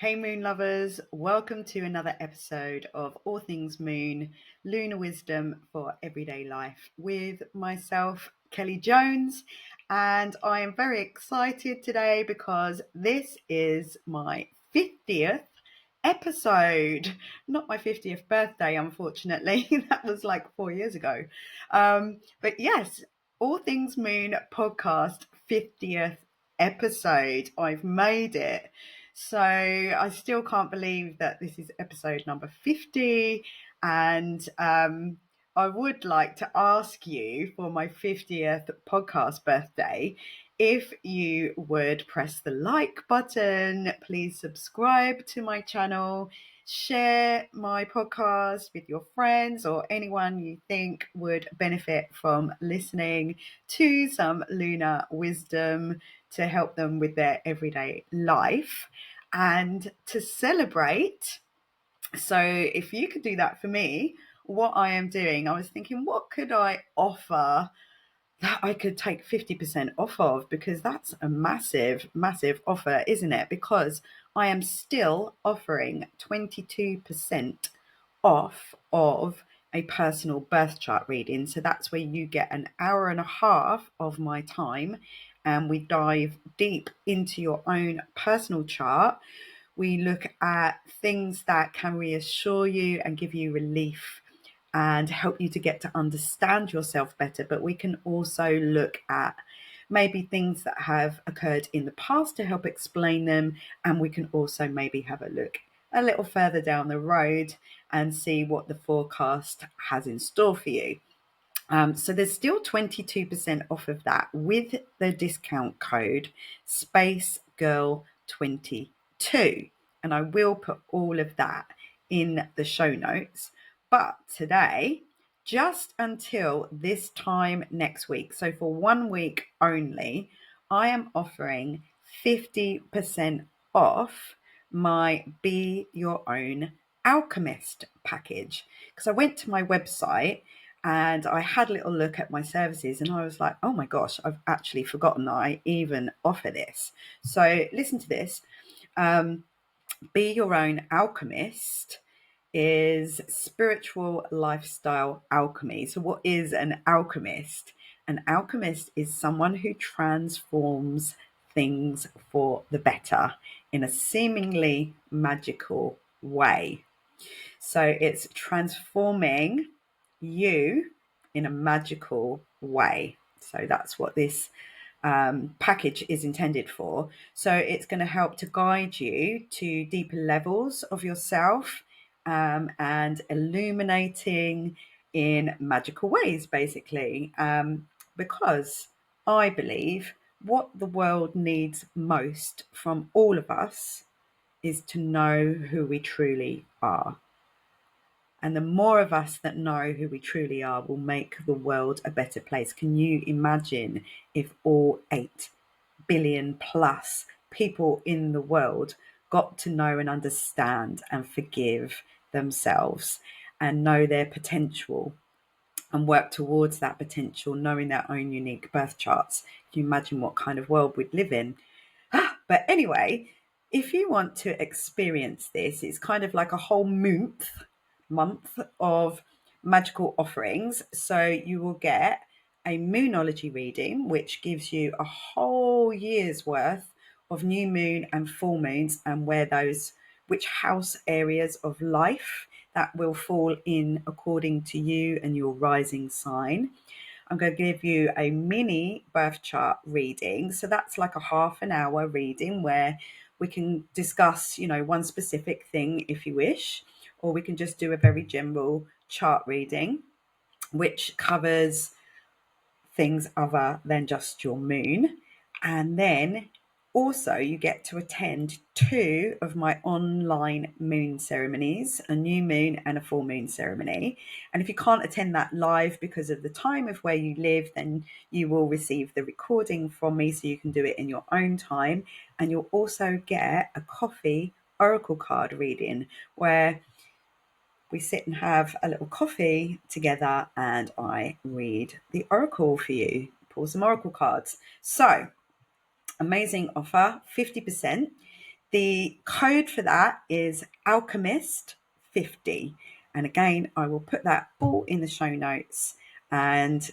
Hey Moon lovers, welcome to another episode of All Things Moon, Lunar Wisdom for Everyday Life with myself, Kelly Jones. And I am very excited today because this is my 50th episode. Not my 50th birthday, unfortunately. That was like 4 years ago. But yes, All Things Moon podcast 50th episode. I've made it. So I still can't believe that this is episode number 50. And I would like to ask you for my 50th podcast birthday if you would press the like button, please subscribe to my channel, share my podcast with your friends or anyone you think would benefit from listening to some lunar wisdom to help them with their everyday life. And to celebrate, so if you could do that for me, what I am doing, I was thinking, what could I offer that I could take 50% off of? Because that's a massive, massive offer, isn't it? Because I am still offering 22% off of a personal birth chart reading. So that's where you get an hour and a half of my time and we dive deep into your own personal chart. We look at things that can reassure you and give you relief and help you to get to understand yourself better. But we can also look at maybe things that have occurred in the past to help explain them. And we can also maybe have a look a little further down the road and see what the forecast has in store for you. So there's still 22% off of that with the discount code Space Girl 22. And I will put all of that in the show notes. But today, just until this time next week, so for 1 week only, I am offering 50% off my Be Your Own Alchemist package. Because I went to my website and I had a little look at my services and I was like, oh my gosh, I've actually forgotten that I even offer this. So listen to this. Be Your Own Alchemist is spiritual lifestyle alchemy. So what is an alchemist? An alchemist is someone who transforms things for the better in a seemingly magical way. So it's transforming you in a magical way. So that's what this package is intended for. So it's going to help to guide you to deeper levels of yourself and illuminating in magical ways, basically. Because I believe what the world needs most from all of us is to know who we truly are. And the more of us that know who we truly are will make the world a better place. Can you imagine if all 8 billion plus people in the world got to know and understand and forgive themselves and know their potential and work towards that potential, knowing their own unique birth charts? Can you imagine what kind of world we'd live in? But anyway, if you want to experience this, it's kind of like a whole month of magical offerings. So you will get a Moonology reading, which gives you a whole year's worth of new moon and full moons and where those, which house areas of life that will fall in according to you and your rising sign. I'm going to give you a mini birth chart reading. So that's like a half an hour reading where we can discuss, one specific thing if you wish, or we can just do a very general chart reading, which covers things other than just your moon. And then also you get to attend 2 of my online moon ceremonies, a new moon and a full moon ceremony. And if you can't attend that live because of the time of where you live, then you will receive the recording from me so you can do it in your own time. And you'll also get a coffee oracle card reading where we sit and have a little coffee together and I read the oracle for you, pull some oracle cards. So amazing offer, 50%. The code for that is Alchemist 50. And again, I will put that all in the show notes. And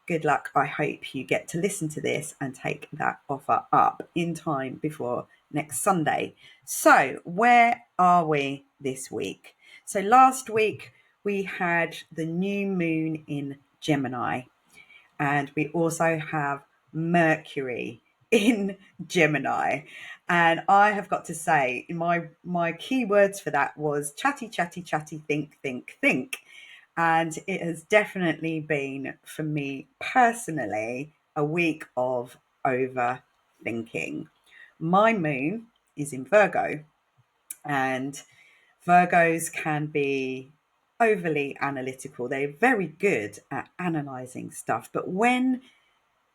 good luck. I hope you get to listen to this and take that offer up in time before next Sunday. So, where are we this week? So, last week we had the new moon in Gemini, and we also have Mercury in Gemini. And I have got to say, my key words for that was chatty, chatty, chatty, think, think, think. And it has definitely been, for me personally, a week of overthinking. My moon is in Virgo, and Virgos can be overly analytical. They're very good at analyzing stuff. But when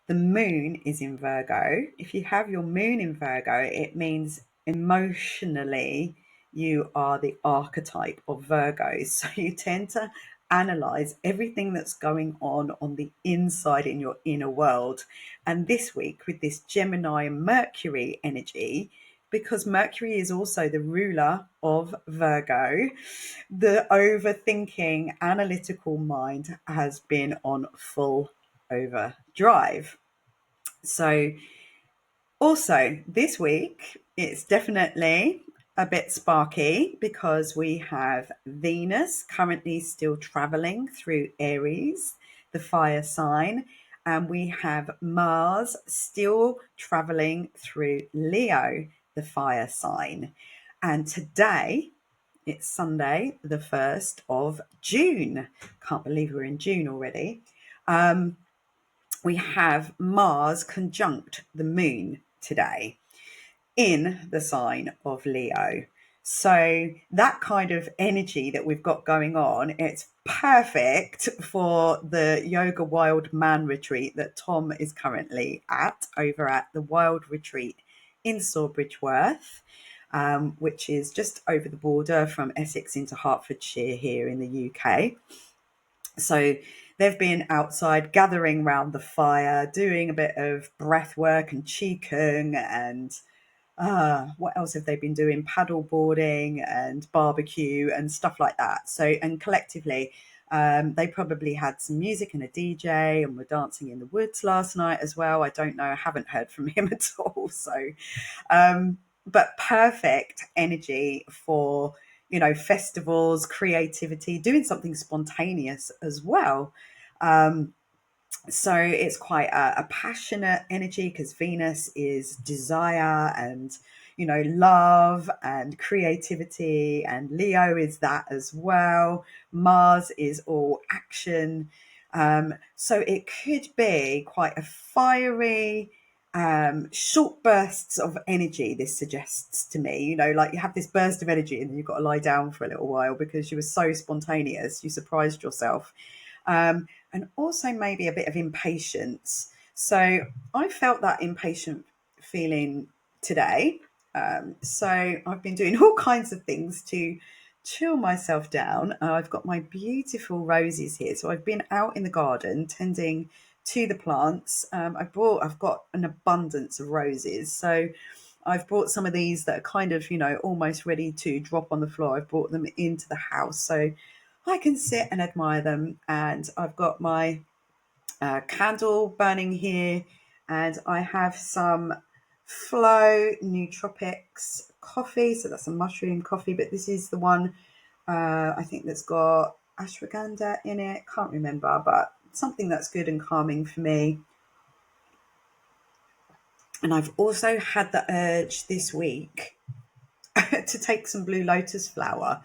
the moon is in Virgo, if you have your moon in Virgo, it means emotionally you are the archetype of Virgo. So you tend to analyze everything that's going on the inside in your inner world. And this week, with this Gemini and Mercury energy, because Mercury is also the ruler of Virgo, the overthinking, analytical mind has been on full overdrive. So, also this week, it's definitely a bit sparky because we have Venus currently still traveling through Aries, the fire sign, and we have Mars still traveling through Leo, the fire sign. And today, it's Sunday, the 1st of June. Can't believe we're in June already. We have Mars conjunct the moon today in the sign of Leo. So that kind of energy that we've got going on, it's perfect for the Yoga Wild Man retreat that Tom is currently at over at the Wild Retreat in Sawbridge Worth, which is just over the border from Essex into Hertfordshire here in the UK. So they've been outside gathering round the fire, doing a bit of breath work and qigong, and what else have they been doing? Paddle boarding and barbecue and stuff like that. So, and collectively, they probably had some music and a DJ and were dancing in the woods last night as well. I don't know. I haven't heard from him at all. So, but perfect energy for, festivals, creativity, doing something spontaneous as well. So it's quite a passionate energy because Venus is desire and, love and creativity, and Leo is that as well. Mars is all action. So it could be quite a fiery, short bursts of energy, this suggests to me. Like you have this burst of energy and then you've got to lie down for a little while because you were so spontaneous, you surprised yourself. And also maybe a bit of impatience. So I felt that impatient feeling today. So I've been doing all kinds of things to chill myself down. I've got my beautiful roses here. So I've been out in the garden tending to the plants. I've got an abundance of roses. So I've brought some of these that are kind of, almost ready to drop on the floor. I've brought them into the house. So I can sit and admire them. And I've got my candle burning here, and I have some Flow Nootropics coffee. So that's a mushroom coffee, but this is the one I think that's got ashwagandha in it. Can't remember, but something that's good and calming for me. And I've also had the urge this week to take some blue lotus flower.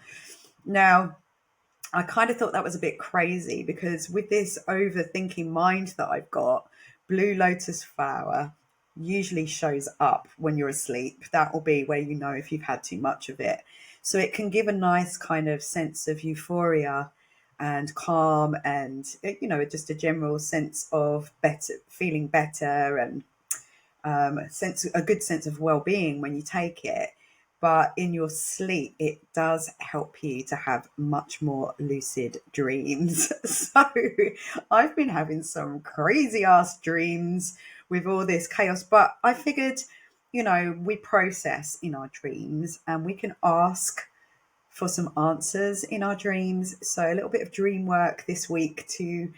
Now, I kind of thought that was a bit crazy because with this overthinking mind that I've got, blue lotus flower usually shows up when you're asleep. That will be where you know if you've had too much of it. So it can give a nice kind of sense of euphoria and calm and, just a general sense of better, feeling better, and a good sense of well-being when you take it. But in your sleep, it does help you to have much more lucid dreams. So I've been having some crazy ass dreams with all this chaos, but I figured, we process in our dreams, and we can ask for some answers in our dreams. So a little bit of dream work this week to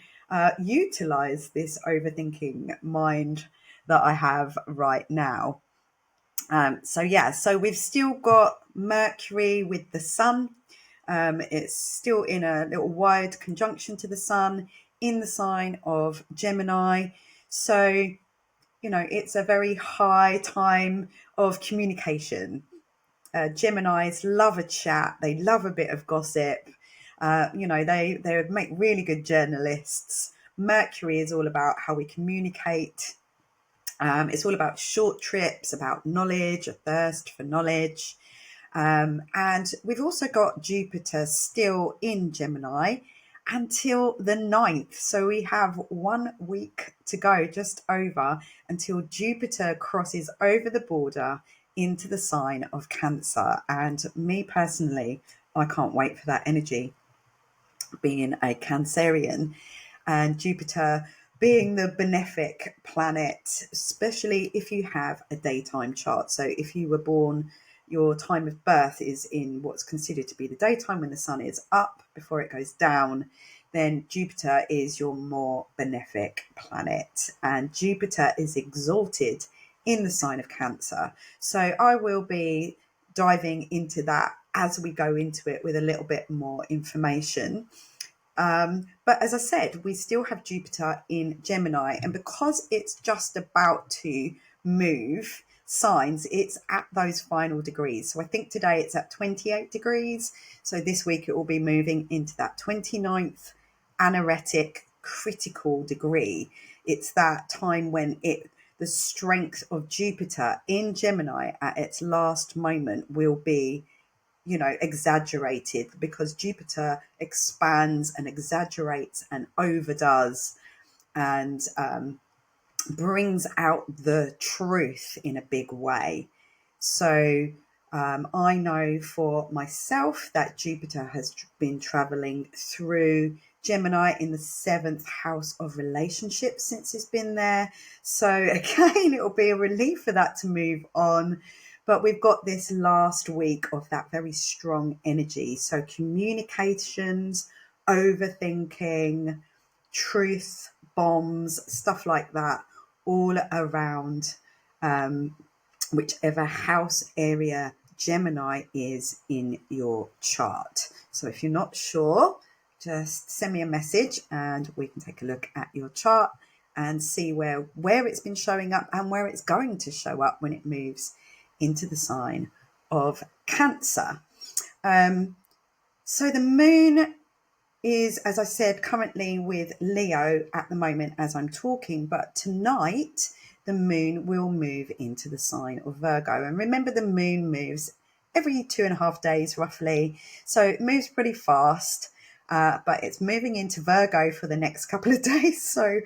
utilize this overthinking mind that I have right now. So we've still got Mercury with the Sun. It's still in a little wide conjunction to the Sun in the sign of Gemini. So, it's a very high time of communication. Geminis love a chat. They love a bit of gossip. They would make really good journalists. Mercury is all about how we communicate. It's all about short trips, about knowledge, a thirst for knowledge. And we've also got Jupiter still in Gemini until the 9th. So we have 1 week to go, just over, until Jupiter crosses over the border into the sign of Cancer. And me personally, I can't wait for that energy, being a Cancerian, and Jupiter being the benefic planet, especially if you have a daytime chart. So if you were born, your time of birth is in what's considered to be the daytime, when the sun is up before it goes down, then Jupiter is your more benefic planet, and Jupiter is exalted in the sign of Cancer. So I will be diving into that as we go into it with a little bit more information. But as I said, we still have Jupiter in Gemini, and because it's just about to move signs, it's at those final degrees. So I think today it's at 28 degrees. So this week it will be moving into that 29th anaretic critical degree. It's that time when the strength of Jupiter in Gemini at its last moment will be exaggerated, because Jupiter expands and exaggerates and overdoes and brings out the truth in a big way. So I know for myself that Jupiter has been traveling through Gemini in the 7th house of relationships since it's been there. So again, it will be a relief for that to move on. But we've got this last week of that very strong energy. So communications, overthinking, truth, bombs, stuff like that, all around whichever house area Gemini is in your chart. So if you're not sure, just send me a message and we can take a look at your chart and see where it's been showing up and where it's going to show up when it moves into the sign of Cancer. So the moon is, as I said, currently with Leo at the moment as I'm talking, but tonight the moon will move into the sign of Virgo. And remember, the moon moves every 2.5 days roughly, so it moves pretty fast. But it's moving into Virgo for the next couple of days. So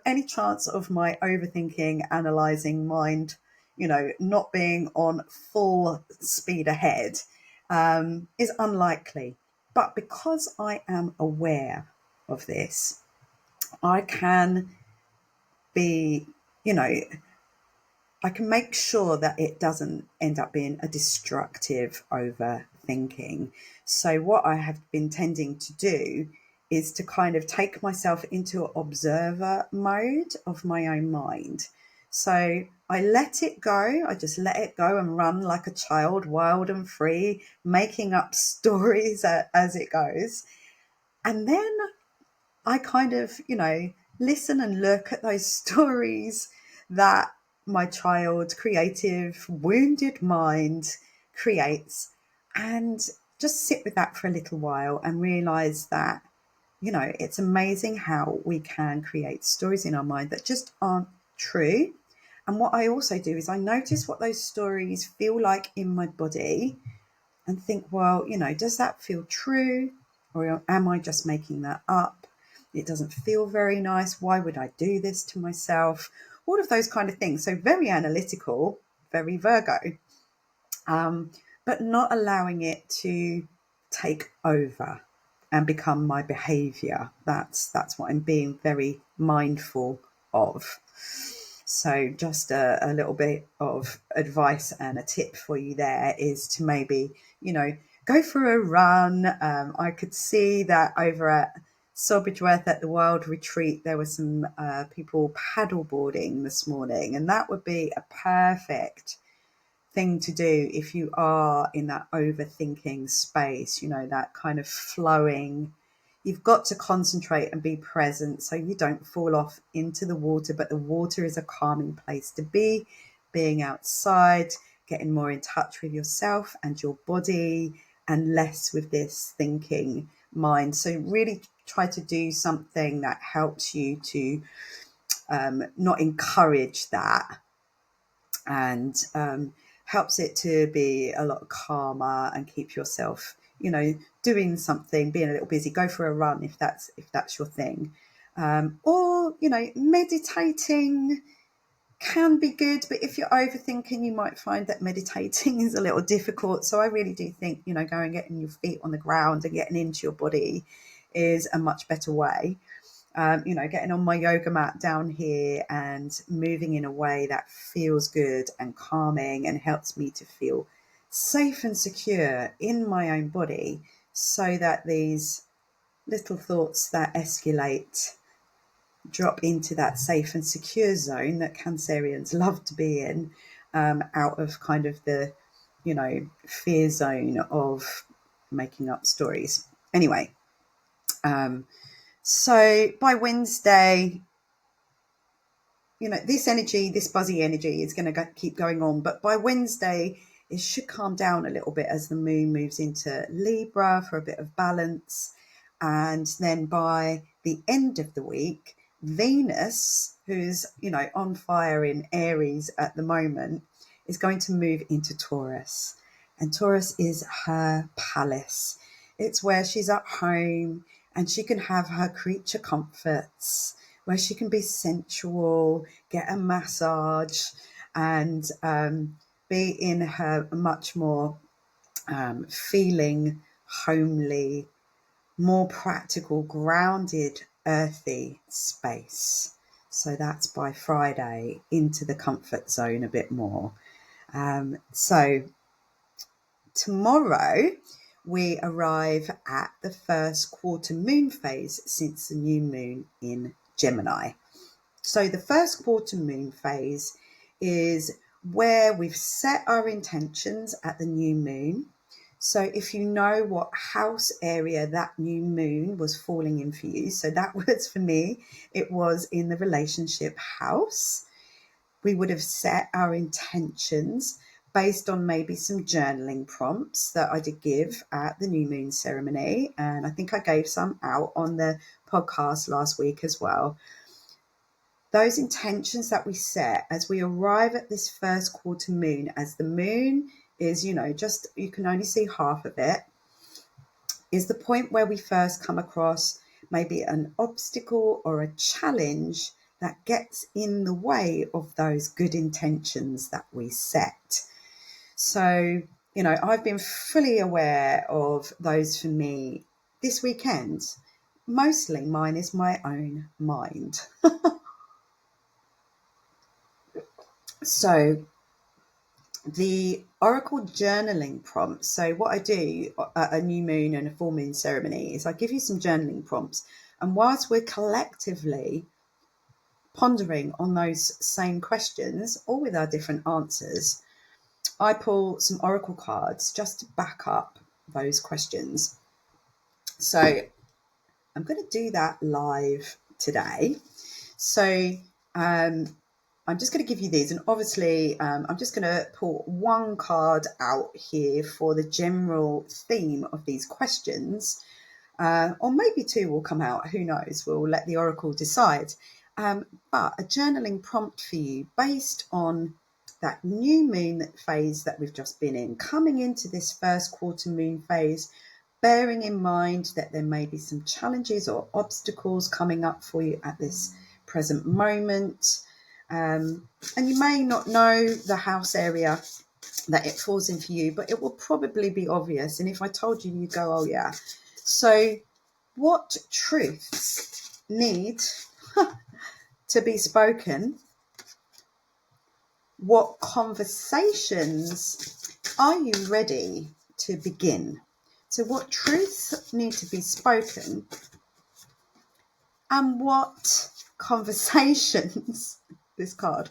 any chance of my overthinking, analysing mind, not being on full speed ahead is unlikely. But because I am aware of this, I can be, I can make sure that it doesn't end up being a destructive overthinking. So what I have been tending to do is to kind of take myself into an observer mode of my own mind. So I let it go. I just let it go and run like a child, wild and free, making up stories as it goes. And then I kind of, listen and look at those stories that my child, creative, wounded mind creates, and just sit with that for a little while and realize that, it's amazing how we can create stories in our mind that just aren't true. And what I also do is I notice what those stories feel like in my body and think, well, does that feel true? Or am I just making that up? It doesn't feel very nice. Why would I do this to myself? All of those kind of things. So very analytical, very Virgo, but not allowing it to take over and become my behavior. That's what I'm being very mindful of. So just a little bit of advice and a tip for you there is to maybe, go for a run. I could see that over at Sobridgeworth at the Wild Retreat, there were some people paddleboarding this morning, and that would be a perfect thing to do if you are in that overthinking space, that kind of flowing. You've got to concentrate and be present so you don't fall off into the water, but the water is a calming place to be, being outside, getting more in touch with yourself and your body and less with this thinking mind. So really try to do something that helps you to not encourage that, and helps it to be a lot calmer and keep yourself, doing something, being a little busy. Go for a run if that's your thing, or meditating can be good, but if you're overthinking, you might find that meditating is a little difficult. So I really do think, going getting your feet on the ground and getting into your body is a much better way. Getting on my yoga mat down here and moving in a way that feels good and calming and helps me to feel safe and secure in my own body, so that these little thoughts that escalate drop into that safe and secure zone that Cancerians love to be in, out of kind of the, fear zone of making up stories. Anyway, so by Wednesday, this buzzy energy is going to keep going on. But by Wednesday, it should calm down a little bit as the moon moves into Libra for a bit of balance. And then by the end of the week, Venus, who's, on fire in Aries at the moment, is going to move into Taurus. And Taurus is her palace. It's where she's at home and she can have her creature comforts, where she can be sensual, get a massage, and be in her much more feeling homely, more practical, grounded, earthy space. So that's by Friday, into the comfort zone a bit more. So tomorrow we arrive at the first quarter moon phase since the new moon in Gemini. So the first quarter moon phase is where we've set our intentions at the new moon. So if you know what house area that new moon was falling in for you, so that was for me, it was in the relationship house. We would have set our intentions based on maybe some journaling prompts that I did give at the new moon ceremony. And I think I gave some out on the podcast last week as well. Those intentions that we set as we arrive at this first quarter moon, as the moon is, just, you can only see half of it, is the point where we first come across maybe an obstacle or a challenge that gets in the way of those good intentions that we set. So, I've been fully aware of those for me this weekend. Mostly mine is my own mind. So the Oracle journaling prompts. So what I do at a new moon and a full moon ceremony is I give you some journaling prompts. And whilst we're collectively pondering on those same questions, all with our different answers, I pull some Oracle cards just to back up those questions. So I'm going to do that live today. So I'm just going to give you these, and obviously I'm just going to pull one card out here for the general theme of these questions, or maybe two will come out, who knows, we'll let the Oracle decide. But a journaling prompt for you based on that new moon phase that we've just been in, coming into this first quarter moon phase, bearing in mind that there may be some challenges or obstacles coming up for you at this present moment. And you may not know the house area that it falls in for you, but it will probably be obvious. And if I told you, you'd go, oh yeah. So what truths need to be spoken What conversations are you ready to begin? So what truths need to be spoken, and what conversations, this card,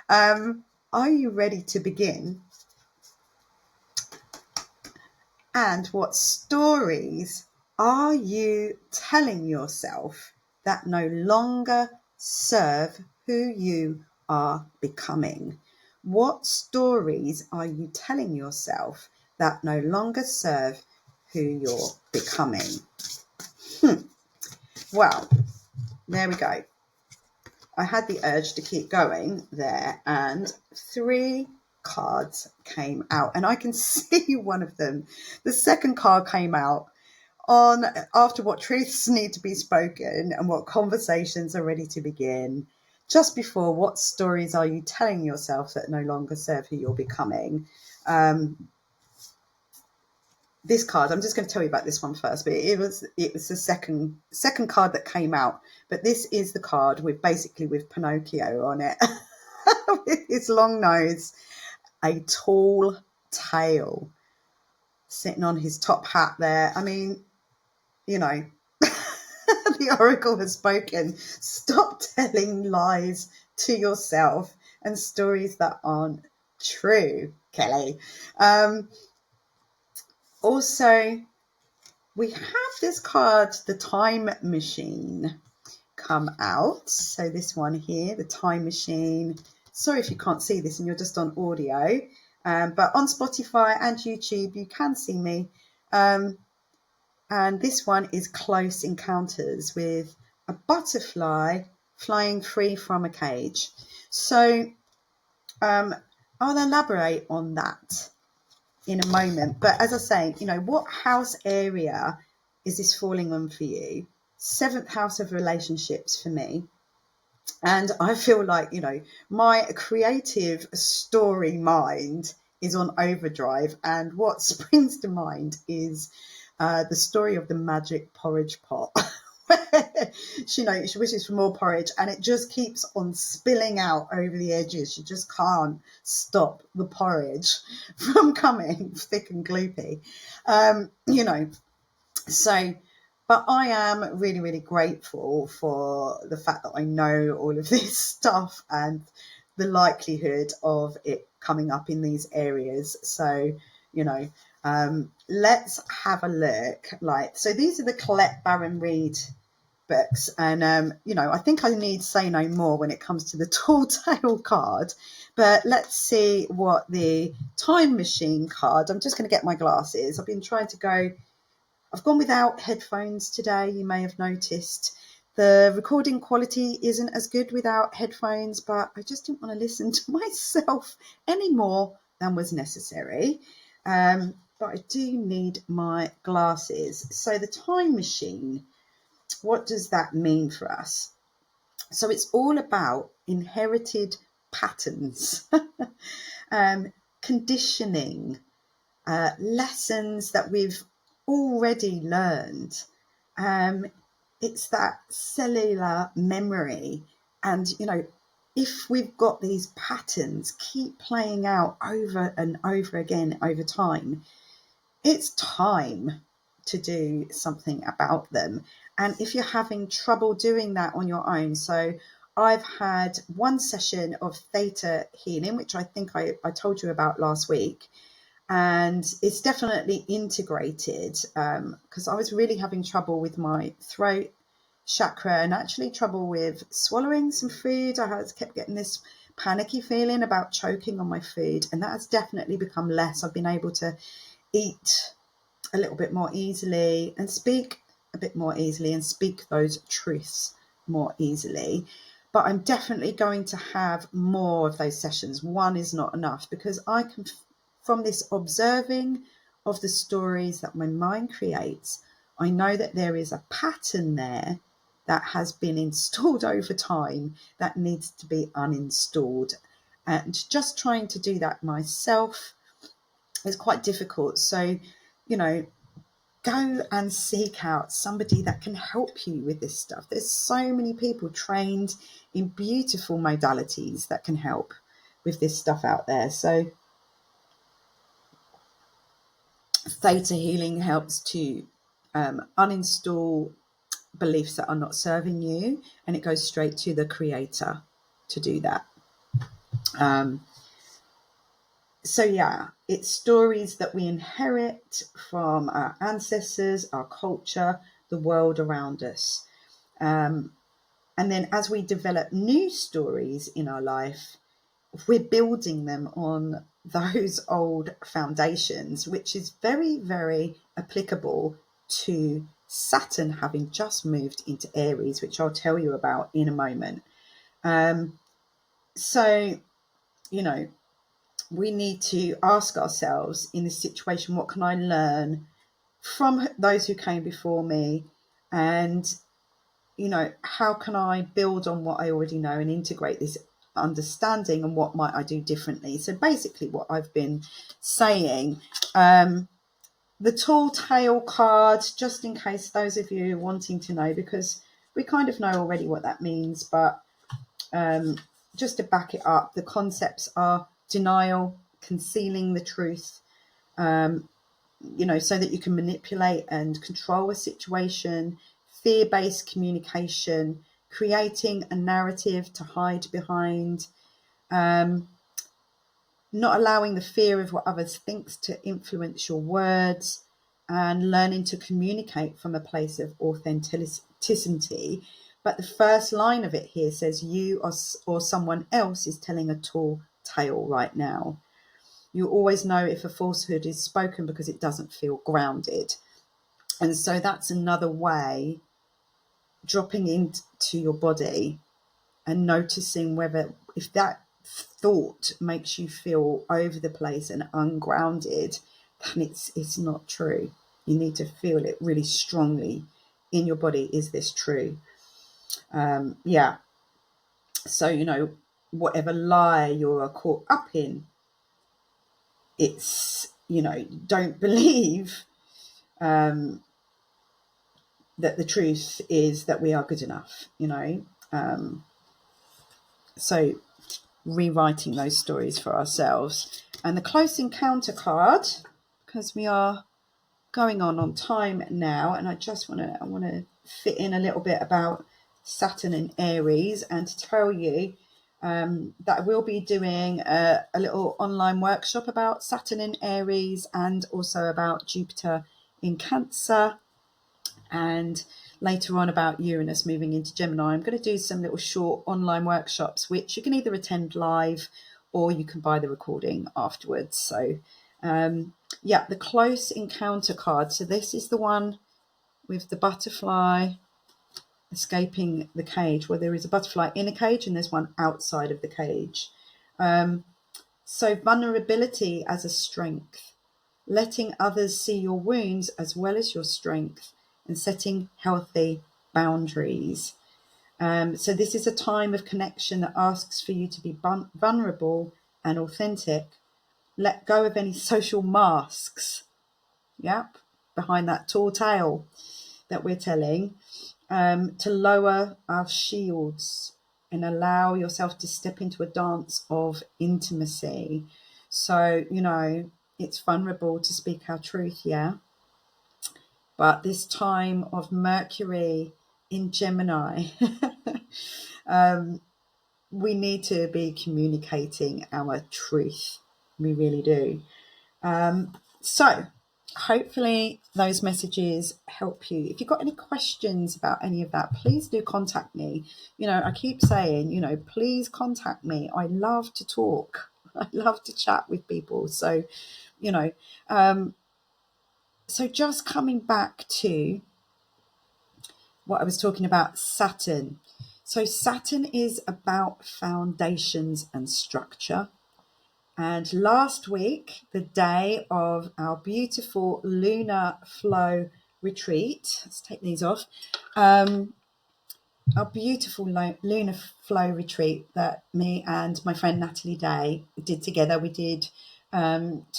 are you ready to begin? And what stories are you telling yourself that no longer serve who you are becoming? What stories are you telling yourself that no longer serve who you're becoming? Well, there we go. I had the urge to keep going there, and 3 cards came out, and I can see one of them. The second card came out on after what truths need to be spoken and what conversations are ready to begin. Just before, what stories are you telling yourself that no longer serve who you're becoming? This card, I'm just going to tell you about this one first, but it was the second card that came out. But this is the card with Pinocchio on it, with his long nose, a tall tail, sitting on his top hat there. I mean, you know, the oracle has spoken. Stop telling lies to yourself and stories that aren't true, Kelly. Also, we have this card, the Time Machine, come out. So this one here, the Time Machine. Sorry if you can't see this and you're just on audio, but on Spotify and YouTube you can see me. And this one is Close Encounters, with a butterfly flying free from a cage. So I'll elaborate on that in a moment. But as I say, what house area is this falling on for you? 7th house of relationships for me. And I feel like, my creative story mind is on overdrive. And what springs to mind is the story of the magic porridge pot. she wishes for more porridge, and it just keeps on spilling out over the edges. She just can't stop the porridge from coming thick and gloopy. So, but I am really, really grateful for the fact that I know all of this stuff and the likelihood of it coming up in these areas. So, let's have a look. So these are the Colette Baron Reid books, and I think I need say no more when it comes to the tall tale card. But let's see what the Time Machine card. I'm just going to get my glasses. I've gone without headphones today. You may have noticed the recording quality isn't as good without headphones, but I just didn't want to listen to myself any more than was necessary. But I do need my glasses. So the Time Machine, what does that mean for us? So it's all about inherited patterns, conditioning, lessons that we've already learned. It's that cellular memory. And, if we've got these patterns keep playing out over and over again over time, it's time to do something about them. And if you're having trouble doing that on your own, so I've had one session of theta healing, which I think I told you about last week. And it's definitely integrated because I was really having trouble with my throat chakra and actually trouble with swallowing some food. I kept getting this panicky feeling about choking on my food, and that has definitely become less. I've been able to eat a little bit more easily and speak a bit more easily and speak those truths more easily. But I'm definitely going to have more of those sessions. One is not enough because I can, from this observing of the stories that my mind creates, I know that there is a pattern there that has been installed over time that needs to be uninstalled. And just trying to do that myself is quite difficult. So, go and seek out somebody that can help you with this stuff. There's so many people trained in beautiful modalities that can help. with this stuff out there. So theta healing helps to uninstall beliefs that are not serving you, and it goes straight to the creator to do that. So yeah, it's stories that we inherit from our ancestors, our culture, the world around us. And then as we develop new stories in our life, we're building them on those old foundations, which is very, very applicable to Saturn having just moved into Aries, which I'll tell you about in a moment. So, you know, we need to ask ourselves in this situation, what can I learn from those who came before me? And, you know, how can I build on what I already know and integrate this understanding, and what might I do differently? So basically what I've been saying, the tall tale card, just in case those of you wanting to know, because we kind of know already what that means, but just to back it up, the concepts are denial, concealing the truth, you know, so that you can manipulate and control a situation, fear-based communication, creating a narrative to hide behind, not allowing the fear of what others think to influence your words, and learning to communicate from a place of authenticity. But the first line of it here says you or someone else is telling a tall tale right now. You always know if a falsehood is spoken because it doesn't feel grounded. And so that's another way, dropping into your body and noticing whether, if that thought makes you feel over the place and ungrounded, then it's not true. You need to feel it really strongly in your body. Is this true? Yeah. So, you know, whatever lie you're caught up in, it's, you know, don't believe that the truth is that we are good enough, you know. So rewriting those stories for ourselves. And the close encounter card, because we are going on time now, and I want to fit in a little bit about Saturn in Aries, and to tell you that I will be doing a little online workshop about Saturn in Aries, and also about Jupiter in Cancer, and later on about Uranus moving into Gemini. I'm going to do some little short online workshops, which you can either attend live or you can buy the recording afterwards. So yeah, the close encounter card. So this is the one with the butterfly escaping the cage. Well, there is a butterfly in a cage and there's one outside of the cage. So vulnerability as a strength, letting others see your wounds as well as your strength, and setting healthy boundaries. So this is a time of connection that asks for you to be vulnerable and authentic. Let go of any social masks, yep, behind that tall tale that we're telling, to lower our shields and allow yourself to step into a dance of intimacy. So, you know, it's vulnerable to speak our truth, yeah. But this time of Mercury in Gemini, we need to be communicating our truth. We really do. So hopefully those messages help you. If you've got any questions about any of that, please do contact me. You know, I keep saying, you know, please contact me. I love to talk. I love to chat with people. So, you know, so just coming back to what I was talking about, Saturn. So Saturn is about foundations and structure. And last week, the day of our beautiful lunar flow retreat, let's take these off, our beautiful lunar flow retreat that me and my friend Natalie Day did together. We did 2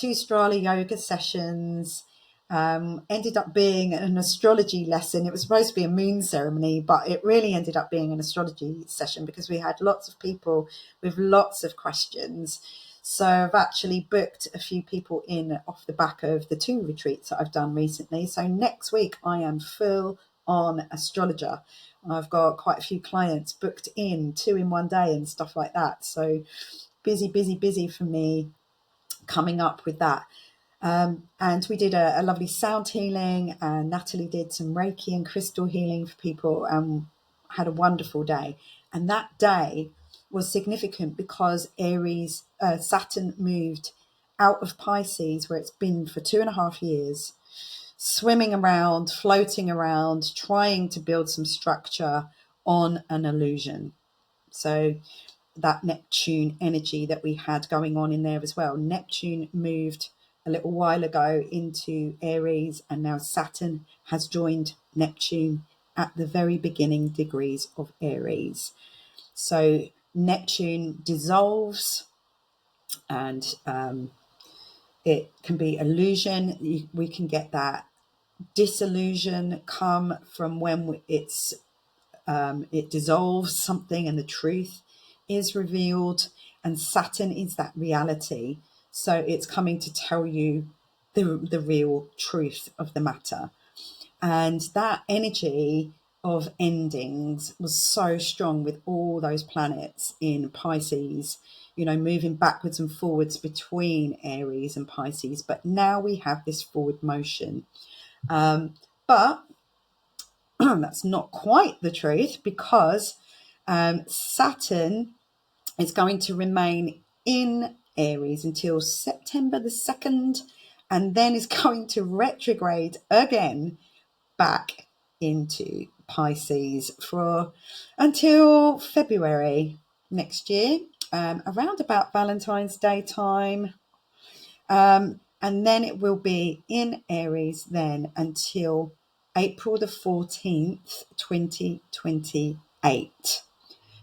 Strala yoga sessions, ended up being an astrology lesson. It was supposed to be a moon ceremony, but it really ended up being an astrology session because we had lots of people with lots of questions. So I've actually booked a few people in off the back of the 2 retreats that I've done recently. So next week I am full on astrologer. I've got quite a few clients booked in, 2 in one day and stuff like that. So busy, busy, busy for me coming up with that. And we did a lovely sound healing, and Natalie did some Reiki and crystal healing for people, and had a wonderful day. And that day was significant because Aries, Saturn moved out of Pisces, where it's been for 2.5 years, swimming around, floating around, trying to build some structure on an illusion. So that Neptune energy that we had going on in there as well. Neptune moved a little while ago into Aries, and now Saturn has joined Neptune at the very beginning degrees of Aries. So Neptune dissolves, and it can be illusion. We can get that disillusion come from when it dissolves something and the truth is revealed, and Saturn is that reality. So it's coming to tell you the real truth of the matter. And that energy of endings was so strong with all those planets in Pisces, moving backwards and forwards between Aries and Pisces. But now we have this forward motion. But that's not quite the truth, because Saturn is going to remain in Aries until September the 2nd, and then is going to retrograde again back into Pisces for until February next year, around about Valentine's Day time. And then it will be in Aries then until April the 14th, 2028.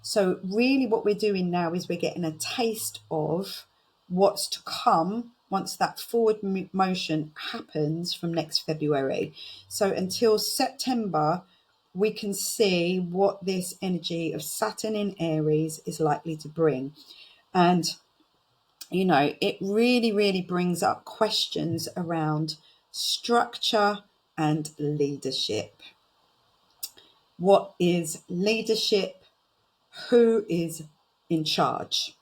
So really what we're doing now is we're getting a taste of what's to come once that forward motion happens from next February. So until September, we can see what this energy of Saturn in Aries is likely to bring. And it really, really brings up questions around structure and leadership. What is leadership? Who is in charge?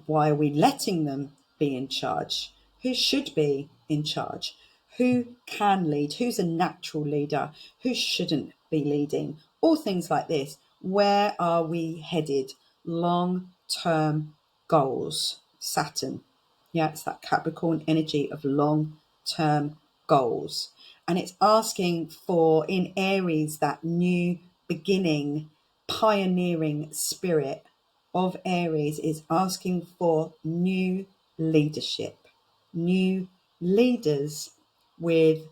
Why are we letting them be in charge? Who should be in charge? Who can lead? Who's a natural leader? Who shouldn't be leading? All things like this. Where are we headed? Long-term goals. Saturn. Yeah, it's that Capricorn energy of long-term goals. And it's asking for, in Aries, that new beginning, pioneering spirit of Aries is asking for new leadership, new leaders with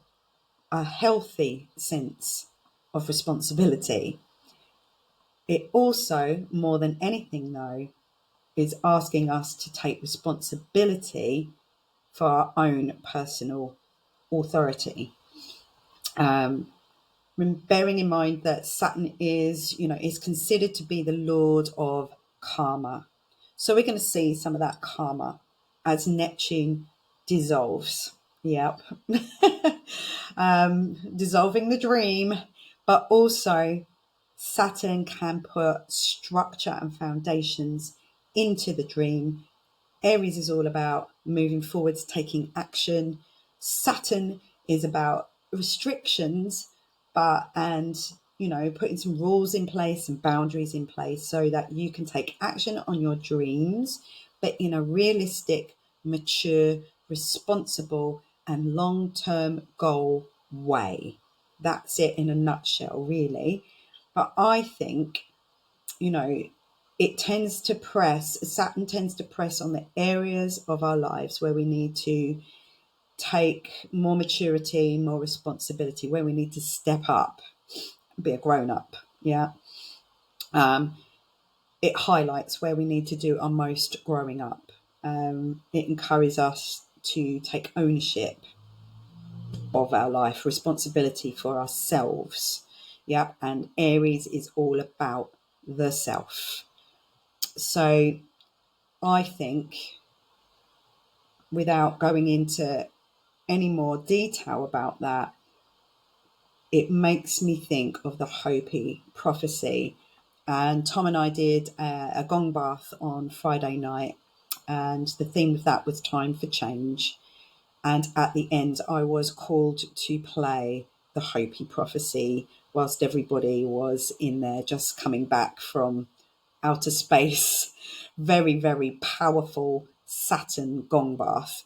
a healthy sense of responsibility. It also, more than anything though, is asking us to take responsibility for our own personal authority. Bearing in mind that Saturn is considered to be the lord of karma. So we're going to see some of that karma as Neptune dissolves. Yep. Dissolving the dream, but also Saturn can put structure and foundations into the dream. Aries is all about moving forwards, taking action. Saturn is about restrictions, putting some rules in place and boundaries in place so that you can take action on your dreams, but in a realistic, mature, responsible, and long-term goal way. That's it in a nutshell, really. But I think, Saturn tends to press on the areas of our lives where we need to take more maturity, more responsibility, where we need to step up, be a grown-up. Yeah. It highlights where we need to do our most growing up. It encourages us to take ownership of our life, responsibility for ourselves. Yeah, and Aries is all about the self. So I think, without going into any more detail about that, it makes me think of the Hopi prophecy. And Tom and I did a gong bath on Friday night, and the theme of that was time for change. And at the end, I was called to play the Hopi prophecy whilst everybody was in there just coming back from outer space. Very, very powerful Saturn gong bath.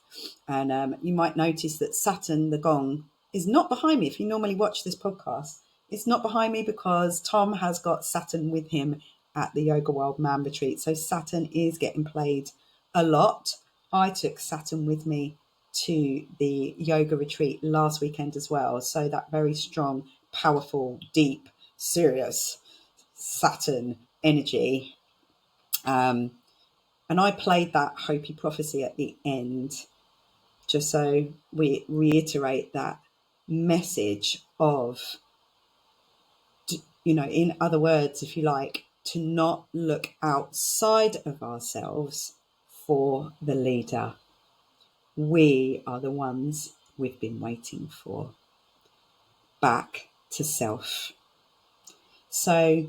And you might notice that Saturn, the gong, is not behind me. If you normally watch this podcast, it's not behind me because Tom has got Saturn with him at the Yoga Wild Man retreat. So Saturn is getting played a lot. I took Saturn with me to the yoga retreat last weekend as well. So that very strong, powerful, deep, serious Saturn energy. And I played that Hopi prophecy at the end, just so we reiterate that message of, in other words, if you like, to not look outside of ourselves for the leader. We are the ones we've been waiting for. Back to self. So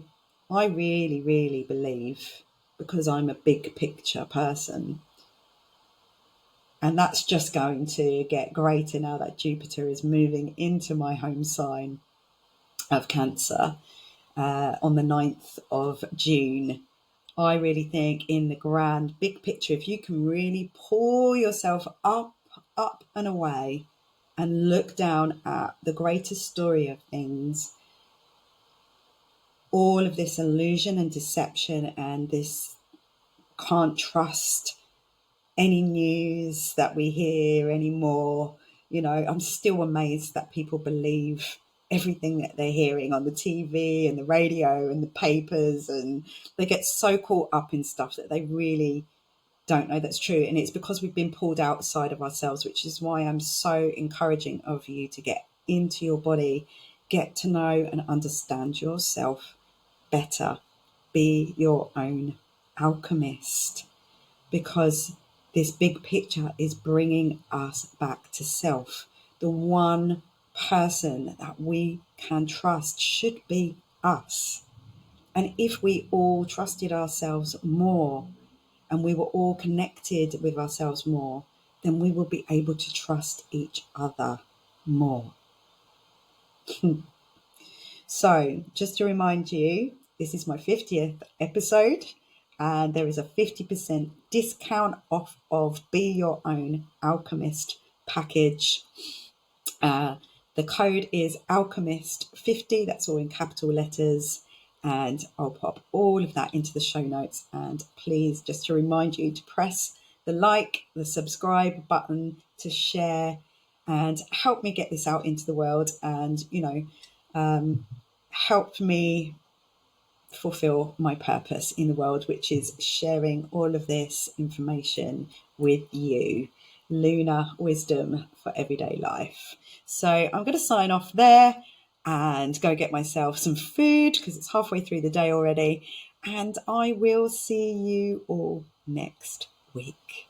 I really, really believe, because I'm a big picture person, and that's just going to get greater now that Jupiter is moving into my home sign of Cancer on the 9th of June. I really think, in the grand big picture, if you can really pull yourself up and away and look down at the greater story of things, all of this illusion and deception and this can't trust any news that we hear anymore. I'm still amazed that people believe everything that they're hearing on the TV and the radio and the papers, and they get so caught up in stuff that they really don't know that's true. And it's because we've been pulled outside of ourselves, which is why I'm so encouraging of you to get into your body, get to know and understand yourself better, be your own alchemist, because this big picture is bringing us back to self. The one person that we can trust should be us. And if we all trusted ourselves more and we were all connected with ourselves more, then we will be able to trust each other more. So, just to remind you, this is my 50th episode, and there is a 50% discount off of Be Your Own Alchemist package. The code is Alchemist50, that's all in capital letters, and I'll pop all of that into the show notes. And please, just to remind you to press the like, the subscribe button, to share, and help me get this out into the world, and help me fulfill my purpose in the world, which is sharing all of this information with you. Lunar wisdom for everyday life. So I'm going to sign off there and go get myself some food because it's halfway through the day already. And I will see you all next week.